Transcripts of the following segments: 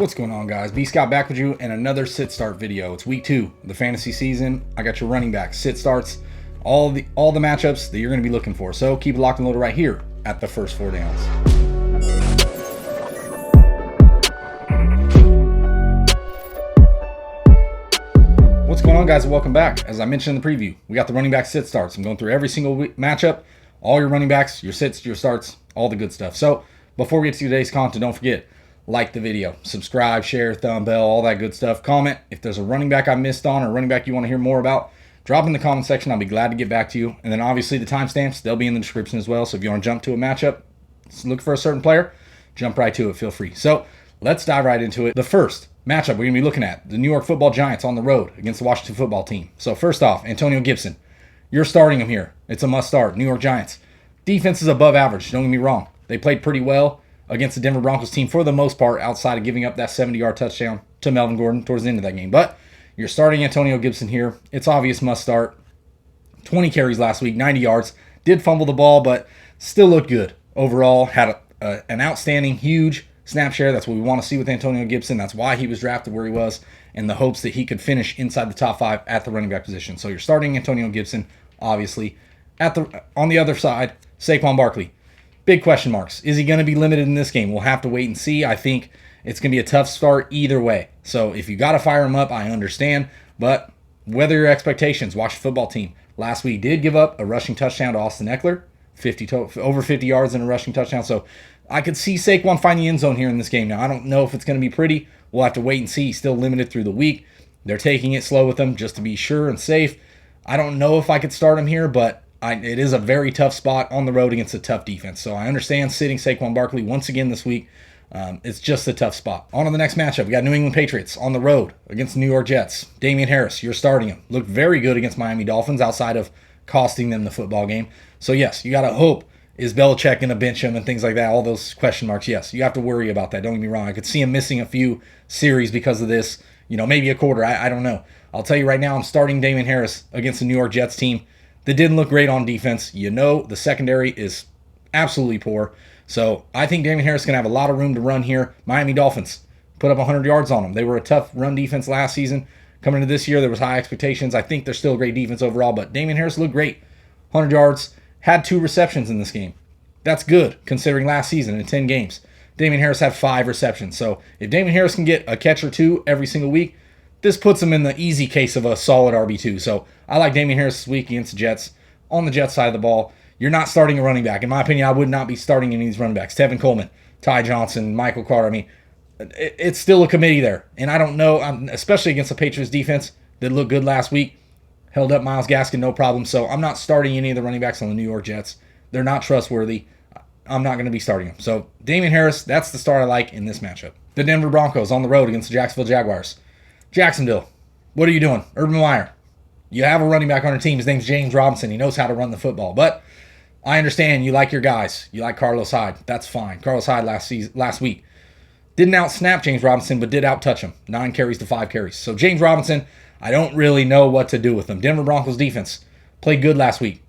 What's going on, guys? B Scott back with you in another sit start video. It's week 2 of the fantasy season. I got your running backs, sit starts, all the matchups that you're going to be looking for. So keep it locked and loaded right here at the first 4 downs. What's going on, guys? Welcome back. As I mentioned in the preview, we got the running back sit starts. I'm going through every single matchup, all your running backs, your sits, your starts, all the good stuff. So before we get to today's content, don't forget, like the video, subscribe, share, thumb bell, all that good stuff. Comment if there's a running back I missed on or a running back you want to hear more about. Drop in the comment section. I'll be glad to get back to you. And then obviously the timestamps, they'll be in the description as well. So if you want to jump to a matchup, look for a certain player, jump right to it. Feel free. So let's dive right into it. The first matchup we're going to be looking at, the New York Football Giants on the road against the Washington Football Team. So first off, Antonio Gibson. You're starting him here. It's a must start. New York Giants. Defense is above average. Don't get me wrong. They played pretty well against the Denver Broncos team for the most part, outside of giving up that 70-yard touchdown to Melvin Gordon towards the end of that game. But you're starting Antonio Gibson here. It's obvious must start. 20 carries last week, 90 yards. Did fumble the ball, but still looked good. Overall, had an outstanding, huge snap share. That's what we want to see with Antonio Gibson. That's why he was drafted where he was, in the hopes that he could finish inside the top 5 at the running back position. So you're starting Antonio Gibson, obviously. On the other side, Saquon Barkley. Big question marks. Is he going to be limited in this game? We'll have to wait and see. I think it's going to be a tough start either way. So if you got to fire him up, I understand. But whether your expectations, watch the football team. Last week did give up a rushing touchdown to Austin Eckler, over 50 yards in a rushing touchdown. So I could see Saquon find the end zone here in this game. Now, I don't know if it's going to be pretty. We'll have to wait and see. He's still limited through the week. They're taking it slow with him just to be sure and safe. I don't know if I could start him here, but it is a very tough spot on the road against a tough defense. So I understand sitting Saquon Barkley once again this week. It's just a tough spot. On to the next matchup. We got New England Patriots on the road against the New York Jets. Damian Harris, you're starting him. Looked very good against Miami Dolphins outside of costing them the football game. So yes, you got to hope. Is Belichick going to bench him and things like that? All those question marks. Yes, you have to worry about that. Don't get me wrong. I could see him missing a few series because of this. Maybe a quarter. I don't know. I'll tell you right now, I'm starting Damian Harris against the New York Jets team that didn't look great on defense. The secondary is absolutely poor. So I think Damian Harris is going to have a lot of room to run here. Miami Dolphins put up 100 yards on them. They were a tough run defense last season. Coming into this year, there was high expectations. I think they're still a great defense overall, but Damian Harris looked great. 100 yards, had 2 receptions in this game. That's good considering last season in 10 games. Damian Harris had 5 receptions. So if Damian Harris can get a catch or 2 every single week, this puts him in the easy case of a solid RB2. So I like Damian Harris this week against the Jets. On the Jets side of the ball, you're not starting a running back. In my opinion, I would not be starting any of these running backs. Tevin Coleman, Ty Johnson, Michael Carter. It's still a committee there. And I don't know, especially against the Patriots defense that looked good last week. Held up Myles Gaskin, no problem. So I'm not starting any of the running backs on the New York Jets. They're not trustworthy. I'm not going to be starting them. So Damian Harris, that's the start I like in this matchup. The Denver Broncos on the road against the Jacksonville Jaguars. Jacksonville, what are you doing? Urban Meyer, you have a running back on your team. His name's James Robinson. He knows how to run the football. But I understand you like your guys. You like Carlos Hyde. That's fine. Carlos Hyde last week didn't out-snap James Robinson, but did out-touch him. 9 carries to 5 carries. So James Robinson, I don't really know what to do with him. Denver Broncos defense played good last week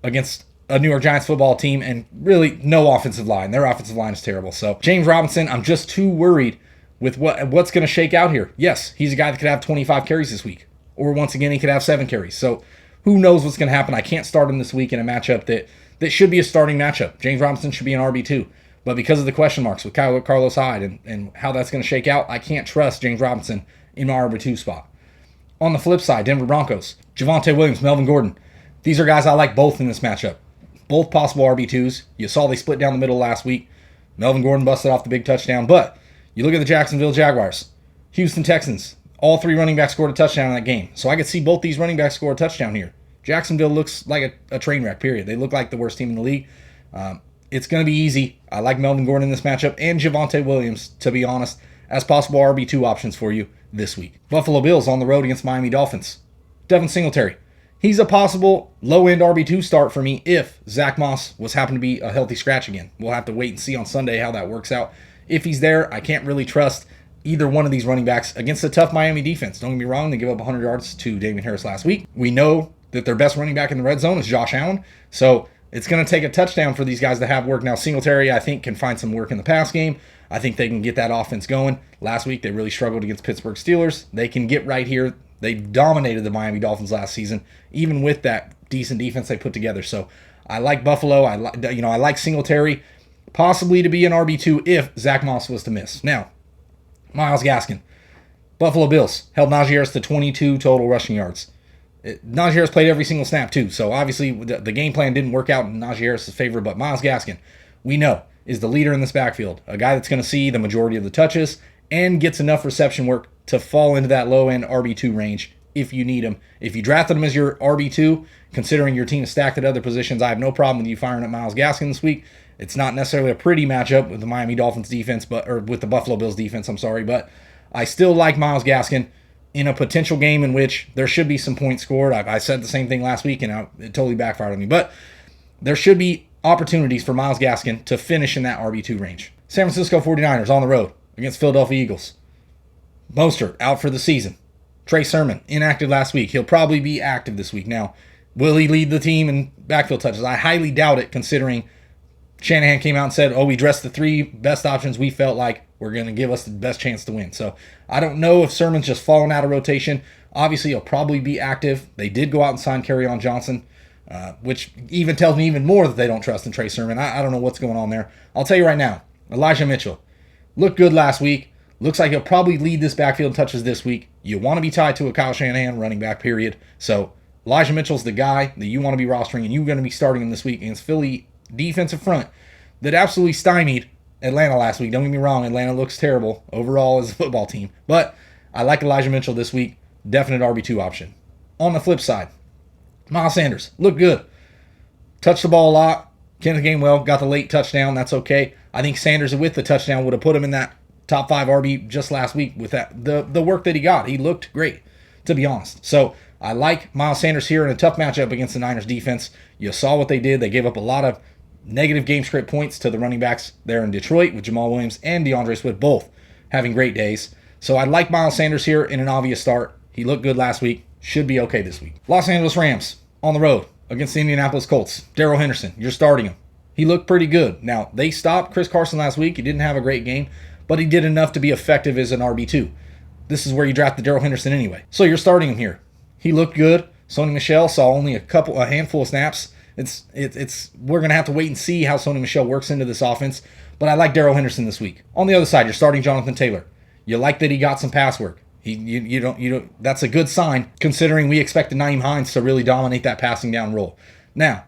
against a New York Giants football team and really no offensive line. Their offensive line is terrible. So James Robinson, I'm just too worried with what's going to shake out here. Yes, he's a guy that could have 25 carries this week. Or once again, he could have 7 carries. So who knows what's going to happen. I can't start him this week in a matchup that should be a starting matchup. James Robinson should be an RB2. But because of the question marks with Carlos Hyde and how that's going to shake out, I can't trust James Robinson in my RB2 spot. On the flip side, Denver Broncos, Javonte Williams, Melvin Gordon. These are guys I like both in this matchup. Both possible RB2s. You saw they split down the middle last week. Melvin Gordon busted off the big touchdown. But you look at the Jacksonville Jaguars, Houston Texans, all 3 running backs scored a touchdown in that game. So I could see both these running backs score a touchdown here. Jacksonville looks like a train wreck, period. They look like the worst team in the league. It's going to be easy. I like Melvin Gordon in this matchup and Javonte Williams, to be honest, as possible RB2 options for you this week. Buffalo Bills on the road against Miami Dolphins. Devin Singletary. He's a possible low-end RB2 start for me if Zach Moss was happen to be a healthy scratch again. We'll have to wait and see on Sunday how that works out. If he's there, I can't really trust either one of these running backs against a tough Miami defense. Don't get me wrong, they give up 100 yards to Damian Harris last week. We know that their best running back in the red zone is Josh Allen. So It's going to take a touchdown for these guys to have work. Now, Singletary, I think, can find some work in the pass game. I think they can get that offense going. Last week, they really struggled against Pittsburgh Steelers. They can get right here. They dominated the Miami Dolphins last season, even with that decent defense they put together. So I like Buffalo. I like Singletary, possibly to be an RB2 if Zach Moss was to miss. Now, Myles Gaskin, Buffalo Bills held Najee Harris to 22 total rushing yards. Najee Harris played every single snap too, so obviously the game plan didn't work out in Najee Harris' favor, but Myles Gaskin, we know, is the leader in this backfield, a guy that's going to see the majority of the touches and gets enough reception work to fall into that low-end RB2 range if you need him. If you drafted him as your RB2, considering your team is stacked at other positions, I have no problem with you firing up Myles Gaskin this week. It's not necessarily a pretty matchup with the Miami Dolphins defense, or with the Buffalo Bills defense, but I still like Myles Gaskin in a potential game in which there should be some points scored. I said the same thing last week, and it totally backfired on me. But there should be opportunities for Myles Gaskin to finish in that RB2 range. San Francisco 49ers on the road against Philadelphia Eagles. Mostert out for the season. Trey Sermon inactive last week. He'll probably be active this week. Now, will he lead the team in backfield touches? I highly doubt it, considering Shanahan came out and said, we dressed the three best options we felt like were going to give us the best chance to win. So I don't know if Sermon's just fallen out of rotation. Obviously, he'll probably be active. They did go out and sign Kerryon Johnson, which even tells me even more that they don't trust in Trey Sermon. I don't know what's going on there. I'll tell you right now, Elijah Mitchell looked good last week. Looks like he'll probably lead this backfield touches this week. You want to be tied to a Kyle Shanahan running back, period. So Elijah Mitchell's the guy that you want to be rostering, and you're going to be starting him this week against Philly defensive front that absolutely stymied Atlanta last week. Don't get me wrong, Atlanta looks terrible overall as a football team. But I like Elijah Mitchell this week. Definite RB2 option. On the flip side, Miles Sanders looked good. Touched the ball a lot. Kenneth Gainwell got the late touchdown. That's okay. I think Sanders with the touchdown would have put him in that top 5 RB just last week with that the work that he got. He looked great, to be honest. So I like Miles Sanders here in a tough matchup against the Niners defense. You saw what they did. They gave up a lot of negative game script points to the running backs there in Detroit, with Jamal Williams and DeAndre Swift both having great days. So I like Miles Sanders here in an obvious start. He looked good last week. Should be okay this week. Los Angeles Rams on the road against the Indianapolis Colts. Darrell Henderson, you're starting him. He looked pretty good. Now, they stopped Chris Carson last week. He didn't have a great game, but he did enough to be effective as an RB2. This is where you drafted Darrell Henderson anyway. So you're starting him here. He looked good. Sony Michel saw only a handful of snaps. We're going to have to wait and see how Sony Michel works into this offense, but I like Darrell Henderson this week. On the other side, you're starting Jonathan Taylor. You like that he got some pass work. You don't. That's a good sign, considering we expected Nyheim Hines to really dominate that passing down role. Now,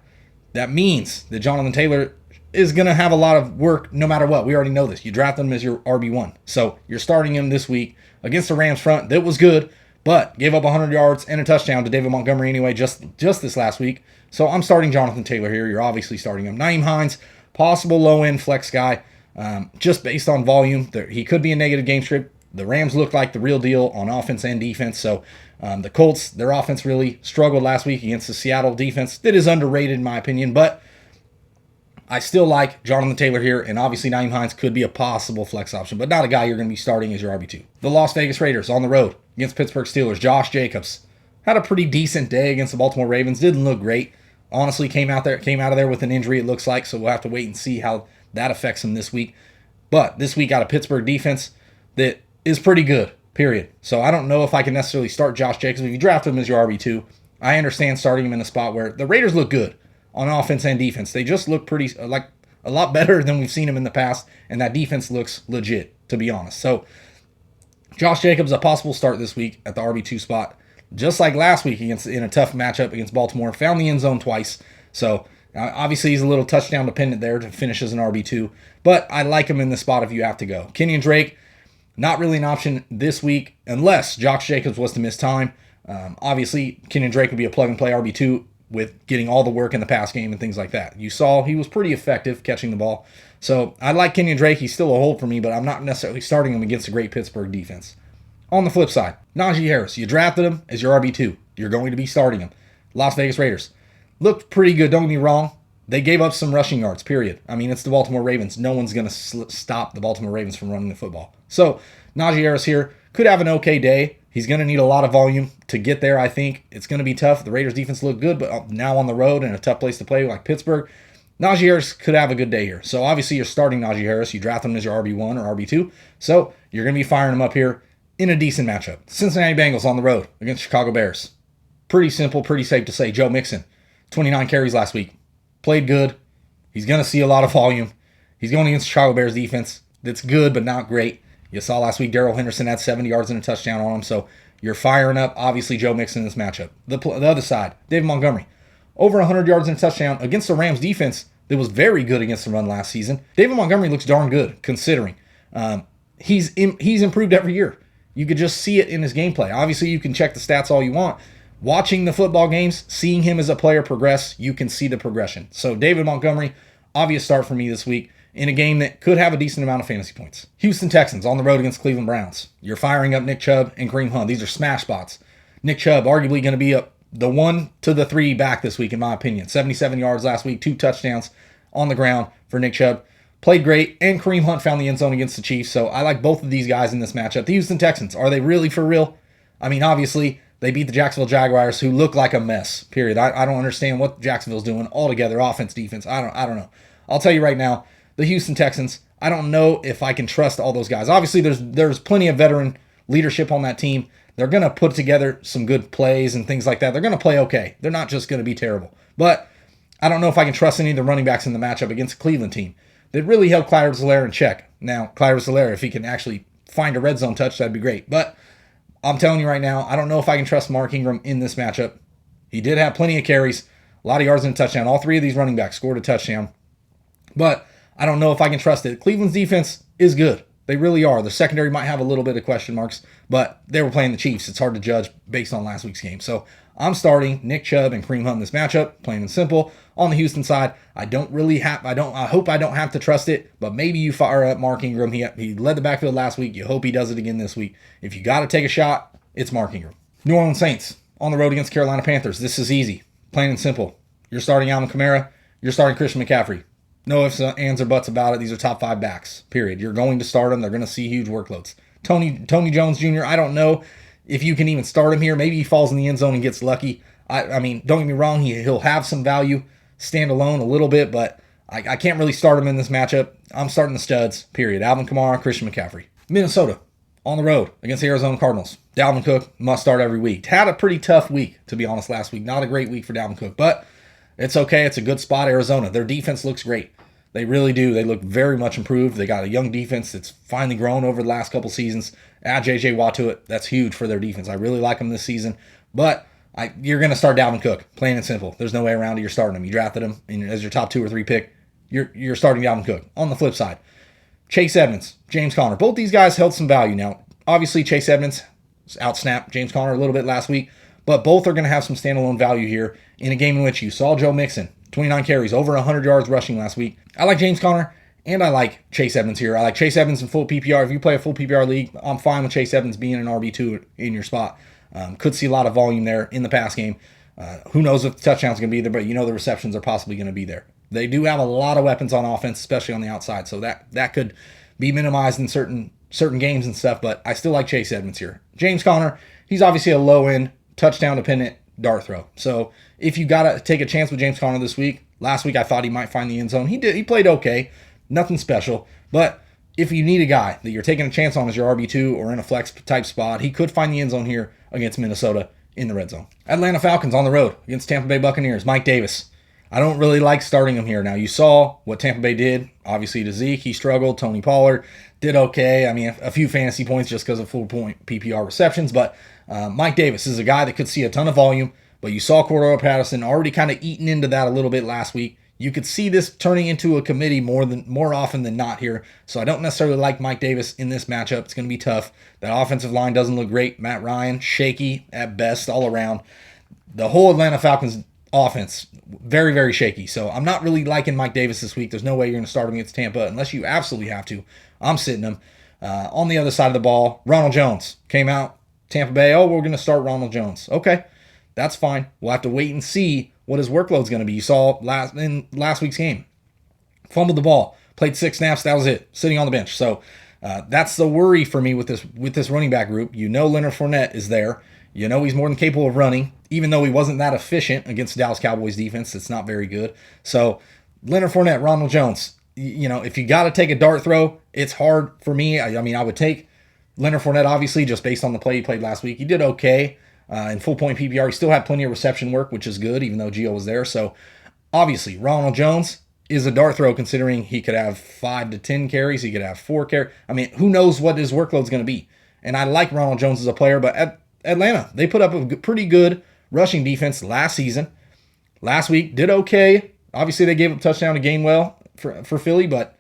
that means that Jonathan Taylor is going to have a lot of work no matter what. We already know this. You drafted him as your RB1. So you're starting him this week against the Rams front. That was good, but gave up 100 yards and a touchdown to David Montgomery anyway just this last week. So I'm starting Jonathan Taylor here. You're obviously starting him. Nyheim Hines, possible low-end flex guy, just based on volume. He could be a negative game script. The Rams look like the real deal on offense and defense. So the Colts, their offense really struggled last week against the Seattle defense. That is underrated in my opinion, but I still like Jonathan Taylor here, and obviously Nyheim Hines could be a possible flex option, but not a guy you're going to be starting as your RB2. The Las Vegas Raiders on the road against Pittsburgh Steelers. Josh Jacobs had a pretty decent day against the Baltimore Ravens. Didn't look great. Honestly, came out of there with an injury, it looks like, so we'll have to wait and see how that affects him this week. But this week got a Pittsburgh defense that is pretty good, period. So I don't know if I can necessarily start Josh Jacobs. If you draft him as your RB2, I understand starting him in a spot where the Raiders look good on offense and defense. They just look pretty, like, a lot better than we've seen them in the past, and that defense looks legit, to be honest. So Josh Jacobs, a possible start this week at the RB2 spot. Just like last week in a tough matchup against Baltimore, found the end zone twice. So obviously he's a little touchdown dependent there to finish as an RB2, but I like him in the spot if you have to go. Kenyon Drake, not really an option this week unless Josh Jacobs was to miss time. Obviously, Kenyon Drake would be a plug-and-play RB2 with getting all the work in the pass game and things like that. You saw he was pretty effective catching the ball. So I like Kenyon Drake. He's still a hold for me, but I'm not necessarily starting him against a great Pittsburgh defense. On the flip side, Najee Harris. You drafted him as your RB2. You're going to be starting him. Las Vegas Raiders. Looked pretty good, don't get me wrong. They gave up some rushing yards, period. I mean, it's the Baltimore Ravens. No one's going to stop the Baltimore Ravens from running the football. So Najee Harris here could have an okay day. He's going to need a lot of volume to get there, I think. It's going to be tough. The Raiders defense looked good, but now on the road and a tough place to play like Pittsburgh, Najee Harris could have a good day here. So obviously you're starting Najee Harris. You draft him as your RB1 or RB2. So you're going to be firing him up here in a decent matchup. Cincinnati Bengals on the road against Chicago Bears. Pretty simple, pretty safe to say. Joe Mixon, 29 carries last week. Played good. He's going to see a lot of volume. He's going against Chicago Bears defense that's good but not great. You saw last week Darrell Henderson had 70 yards and a touchdown on him, so you're firing up, obviously, Joe Mixon in this matchup. The other side, David Montgomery, over 100 yards and a touchdown against the Rams defense that was very good against the run last season. David Montgomery looks darn good, considering. He's improved every year. You could just see it in his gameplay. Obviously, you can check the stats all you want. Watching the football games, seeing him as a player progress, you can see the progression. So David Montgomery, obvious start for me this week in a game that could have a decent amount of fantasy points. Houston Texans on the road against Cleveland Browns. You're firing up Nick Chubb and Kareem Hunt. These are smash spots. Nick Chubb arguably going to be the 1 to the 3 back this week, in my opinion. 77 yards last week, 2 touchdowns on the ground for Nick Chubb. Played great, and Kareem Hunt found the end zone against the Chiefs, so I like both of these guys in this matchup. The Houston Texans, are they really for real? I mean, obviously, they beat the Jacksonville Jaguars, who look like a mess, period. I don't understand what Jacksonville's doing altogether, offense, defense. I don't know. I'll tell you right now, the Houston Texans, I don't know if I can trust all those guys. Obviously, there's plenty of veteran leadership on that team. They're going to put together some good plays and things like that. They're going to play okay. They're not just going to be terrible. But I don't know if I can trust any of the running backs in the matchup against a Cleveland team that really held Clyde Edwards-Helaire in check. Now, Clyde Edwards-Helaire, if he can actually find a red zone touch, that'd be great. But I'm telling you right now, I don't know if I can trust Mark Ingram in this matchup. He did have plenty of carries, a lot of yards and a touchdown. All three of these running backs scored a touchdown. But I don't know if I can trust it. Cleveland's defense is good. They really are. The secondary might have a little bit of question marks, but they were playing the Chiefs. It's hard to judge based on last week's game. So I'm starting Nick Chubb and Kareem Hunt in this matchup, plain and simple. On the Houston side, I hope I don't have to trust it, but maybe you fire up Mark Ingram. He led the backfield last week. You hope he does it again this week. If you got to take a shot, it's Mark Ingram. New Orleans Saints on the road against Carolina Panthers. This is easy, plain and simple. You're starting Alvin Kamara. You're starting Christian McCaffrey. No ifs, ands, or buts about it. These are top 5 backs, period. You're going to start them. They're going to see huge workloads. Tony Jones Jr., I don't know if you can even start him here. Maybe he falls in the end zone and gets lucky. I mean, don't get me wrong. He'll have some value, stand alone a little bit, but I can't really start him in this matchup. I'm starting the studs, period. Alvin Kamara, Christian McCaffrey. Minnesota on the road against the Arizona Cardinals. Dalvin Cook must start every week. Had a pretty tough week, to be honest, last week. Not a great week for Dalvin Cook, but it's okay. It's a good spot, Arizona. Their defense looks great. They really do. They look very much improved. They got a young defense that's finally grown over the last couple seasons. Add J.J. Watt to it. That's huge for their defense. I really like them this season. But you're going to start Dalvin Cook, plain and simple. There's no way around it. You're starting him. You drafted him as your top 2 or 3 pick. You're starting Dalvin Cook. On the flip side, Chase Edmonds, James Conner. Both these guys held some value. Now, obviously, Chase Edmonds outsnapped James Conner a little bit last week, but both are going to have some standalone value here in a game in which you saw Joe Mixon, 29 carries, over 100 yards rushing last week. I like James Conner, and I like Chase Edmonds here. I like Chase Edmonds in full PPR. If you play a full PPR league, I'm fine with Chase Edmonds being an RB2 in your spot. Could see a lot of volume there in the pass game. Who knows if the touchdown's going to be there, but the receptions are possibly going to be there. They do have a lot of weapons on offense, especially on the outside, so that could be minimized in certain games and stuff, but I still like Chase Edmonds here. James Conner, he's obviously a low-end, touchdown-dependent dart throw. So if you got to take a chance with James Conner this week, last week I thought he might find the end zone. He did. He played okay. Nothing special. But if you need a guy that you're taking a chance on as your RB2 or in a flex type spot, he could find the end zone here against Minnesota in the red zone. Atlanta Falcons on the road against Tampa Bay Buccaneers. Mike Davis. I don't really like starting him here. Now, you saw what Tampa Bay did, obviously, to Zeke. He struggled. Tony Pollard did okay. I mean, a few fantasy points just because of full-point PPR receptions. But Mike Davis is a guy that could see a ton of volume. But you saw Cordero Patterson already kind of eating into that a little bit last week. You could see this turning into a committee more often than not here. So I don't necessarily like Mike Davis in this matchup. It's going to be tough. That offensive line doesn't look great. Matt Ryan, shaky at best all around. The whole Atlanta Falcons offense, very, very shaky. So I'm not really liking Mike Davis this week. There's no way you're going to start him against Tampa unless you absolutely have to. I'm sitting him. On the other side of the ball, Ronald Jones came out. Tampa Bay, we're going to start Ronald Jones. Okay, that's fine. We'll have to wait and see what his workload's going to be. You saw in last week's game. Fumbled the ball. Played 6 snaps. That was it. Sitting on the bench. So That's the worry for me with this running back group. Leonard Fournette is there. He's more than capable of running, even though he wasn't that efficient against the Dallas Cowboys defense. It's not very good. So Leonard Fournette, Ronald Jones, if you got to take a dart throw, it's hard for me. I would take Leonard Fournette, obviously, just based on the play he played last week. He did okay in full point PPR. He still had plenty of reception work, which is good, even though Gio was there. So obviously, Ronald Jones is a dart throw considering he could have 5 to 10 carries. He could have 4 carries. Who knows what his workload is going to be. And I like Ronald Jones as a player, but at Atlanta, they put up a pretty good rushing defense last season. Last week, did okay. Obviously, they gave up a touchdown to Gainwell for Philly, but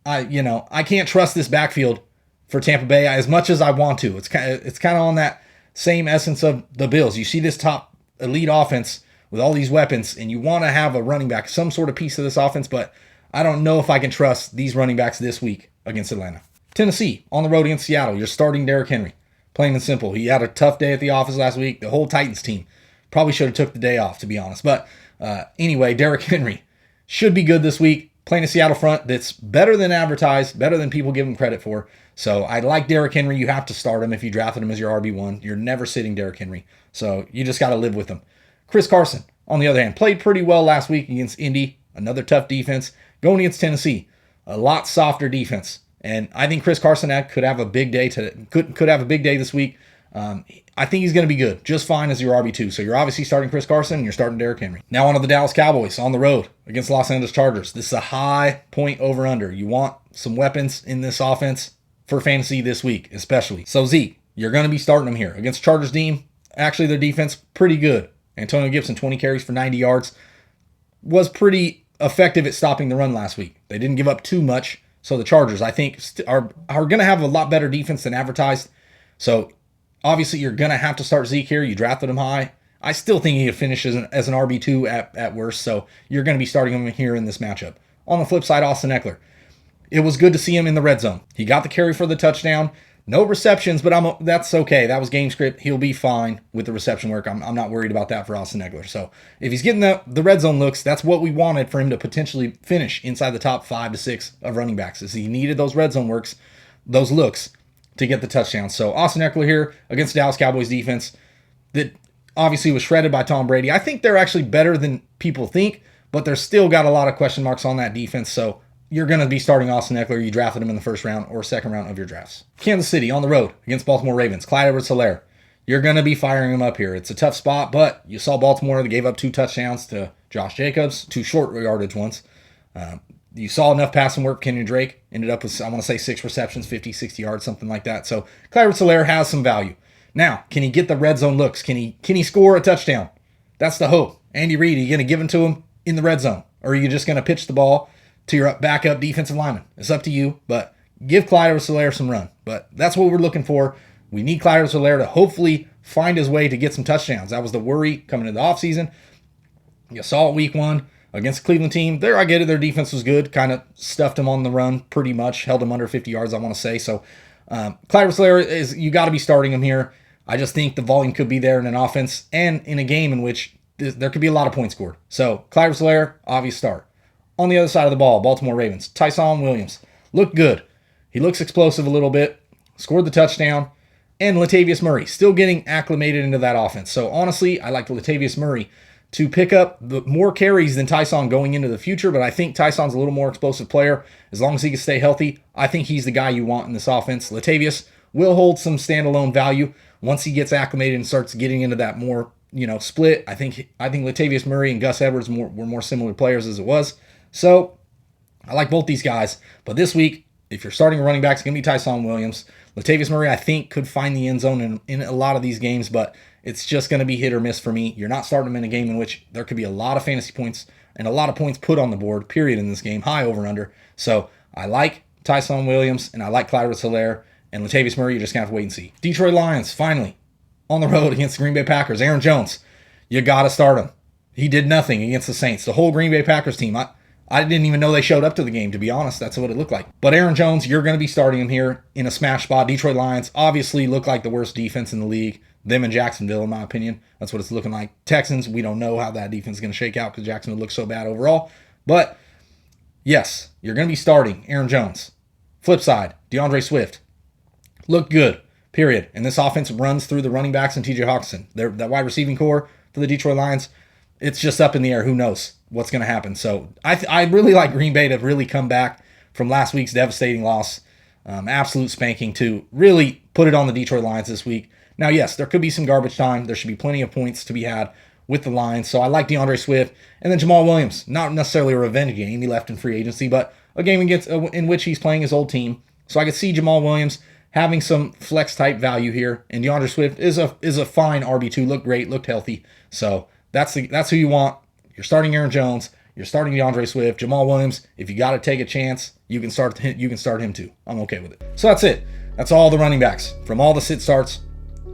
I can't trust this backfield for Tampa Bay as much as I want to. It's kind of on that same essence of the Bills. You see this top elite offense with all these weapons, and you want to have a running back, some sort of piece of this offense, but I don't know if I can trust these running backs this week against Atlanta. Tennessee, on the road against Seattle. You're starting Derrick Henry. Plain and simple. He had a tough day at the office last week. The whole Titans team probably should have took the day off, to be honest. But anyway, Derrick Henry should be good this week. Playing a Seattle front that's better than advertised, better than people give him credit for. So I like Derrick Henry. You have to start him if you drafted him as your RB1. You're never sitting Derrick Henry. So you just got to live with him. Chris Carson, on the other hand, played pretty well last week against Indy. Another tough defense. Going against Tennessee, a lot softer defense. And I think Chris Carson could have a big day could have a big day this week. I think he's going to be good, just fine as your RB2. So you're obviously starting Chris Carson and you're starting Derrick Henry. Now on to the Dallas Cowboys on the road against Los Angeles Chargers. This is a high point over under. You want some weapons in this offense for fantasy this week, especially. So Zeke, you're going to be starting him here against Chargers team. Actually, their defense pretty good. Antonio Gibson, 20 carries for 90 yards, was pretty effective at stopping the run last week. They didn't give up too much. So the Chargers, I think, are going to have a lot better defense than advertised. So obviously, you're going to have to start Zeke here. You drafted him high. I still think he finishes as an RB2 at worst. So you're going to be starting him here in this matchup. On the flip side, Austin Eckler. It was good to see him in the red zone. He got the carry for the touchdown. No receptions, but that's okay. That was game script. He'll be fine with the reception work. I'm not worried about that for Austin Eckler. So if he's getting the red zone looks, that's what we wanted for him to potentially finish inside the top 5 to 6 of running backs. Is he needed those red zone works, those looks to get the touchdown. So Austin Eckler here against Dallas Cowboys defense that obviously was shredded by Tom Brady. I think they're actually better than people think, but they're still got a lot of question marks on that defense. So you're going to be starting Austin Eckler. You drafted him in the first round or second round of your drafts. Kansas City on the road against Baltimore Ravens. Clyde Edwards-Helaire. You're going to be firing him up here. It's a tough spot, but you saw Baltimore. They gave up 2 touchdowns to Josh Jacobs, 2 short yardage ones. You saw enough passing work. Kenyon Drake ended up with, I want to say, 6 receptions, 50, 60 yards, something like that. So Clyde Edwards-Helaire has some value. Now, can he get the red zone looks? Can he score a touchdown? That's the hope. Andy Reid, are you going to give it to him in the red zone? Or are you just going to pitch the ball to your backup defensive lineman? It's up to you, but give Clyde Edwards-Helaire some run. But that's what we're looking for. We need Clyde Edwards-Helaire to hopefully find his way to get some touchdowns. That was the worry coming into the offseason. You saw it week 1 against the Cleveland team. There, I get it. Their defense was good. Kind of stuffed him on the run pretty much. Held him under 50 yards, I want to say. So Clyde Edwards-Helaire, you got to be starting him here. I just think the volume could be there in an offense and in a game in which there could be a lot of points scored. So Clyde Edwards-Helaire, obvious start. On the other side of the ball, Baltimore Ravens. Tyson Williams looked good. He looks explosive a little bit. Scored the touchdown. And Latavius Murray still getting acclimated into that offense. So honestly, I like Latavius Murray to pick up more carries than Tyson going into the future. But I think Tyson's a little more explosive player. As long as he can stay healthy, I think he's the guy you want in this offense. Latavius will hold some standalone value once he gets acclimated and starts getting into that more split. I think Latavius Murray and Gus Edwards were more similar players as it was. So I like both these guys. But this week, if you're starting a running back, it's going to be Tyson Williams. Latavius Murray, I think, could find the end zone in a lot of these games, but it's just going to be hit or miss for me. You're not starting him in a game in which there could be a lot of fantasy points and a lot of points put on the board, period, in this game, high over and under. So I like Tyson Williams, and I like Clyde Edwards-Helaire, and Latavius Murray, you're just going to have to wait and see. Detroit Lions, finally, on the road against the Green Bay Packers. Aaron Jones, you got to start him. He did nothing against the Saints. The whole Green Bay Packers team, I didn't even know they showed up to the game, to be honest. That's what it looked like. But Aaron Jones, you're going to be starting him here in a smash spot. Detroit Lions obviously look like the worst defense in the league. Them and Jacksonville, in my opinion. That's what it's looking like. Texans, we don't know how that defense is going to shake out because Jacksonville looks so bad overall. But, yes, you're going to be starting Aaron Jones Flip side, DeAndre Swift looked good, period. And this offense runs through the running backs and TJ Hawkinson. That wide receiving core for the Detroit Lions, it's just up in the air. Who knows what's going to happen? So I really like Green Bay to really come back from last week's devastating loss, absolute spanking, to really put it on the Detroit Lions this week. Now, yes, there could be some garbage time. There should be plenty of points to be had with the Lions. So I like DeAndre Swift. And then Jamal Williams, not necessarily a revenge game. He left in free agency, but a game in which he's playing his old team. So I could see Jamal Williams having some flex type value here. And DeAndre Swift is a fine RB2. Looked great, looked healthy. So that's who you want. You're starting Aaron Jones. You're starting DeAndre Swift. Jamal Williams, if you got to take a chance, you can start him too. I'm okay with it. So that's it. That's all the running backs from all the sit starts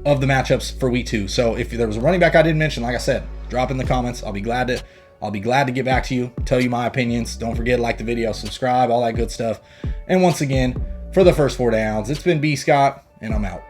of the matchups for week 2. So if there was a running back I didn't mention, like I said, drop in the comments. I'll be glad to get back to you, tell you my opinions. Don't forget to like the video, subscribe, all that good stuff. And once again, for the first 4 downs, it's been B Scott, and I'm out.